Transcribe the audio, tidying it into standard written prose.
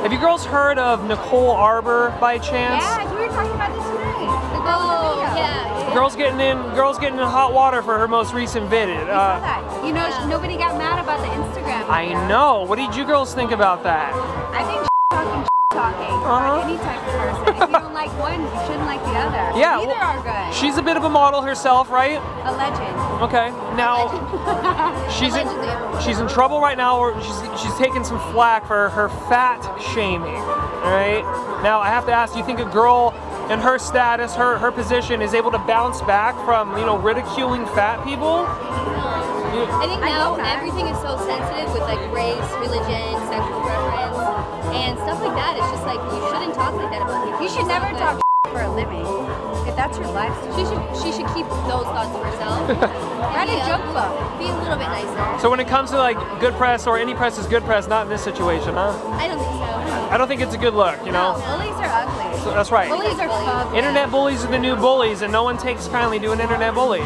Have you girls heard of Nicole Arbor by chance? Yeah, we were talking about this tonight. Oh, yeah. Girls getting in hot water for her most recent vid. We saw that. You know, nobody got mad about the Instagram. I know. What did you girls think about that? I think talking or any type of person. If you don't like one, you shouldn't like the other. Yeah, Neither well, are good. She's a bit of a model herself, right? A legend. Okay. Now she's in trouble right now. Or she's taking some flack for her fat shaming. All right. Now I have to ask, do you think a girl in her status, her position, is able to bounce back from ridiculing fat people? I think now everything is so sensitive with like race, religion, sexual preference, and stuff like that. It's just like you shouldn't talk like that about people. You should never talk for a living. If that's your life, She should keep those thoughts to herself. write a joke book. Be a little bit nicer. So when it comes to like good press or any press is good press, not in this situation, huh? I don't think so. I don't think it's a good look, you know? No, bullies are ugly. So that's right. Bullies are fun. Internet bullies are the new bullies, and no one takes kindly to an internet bully.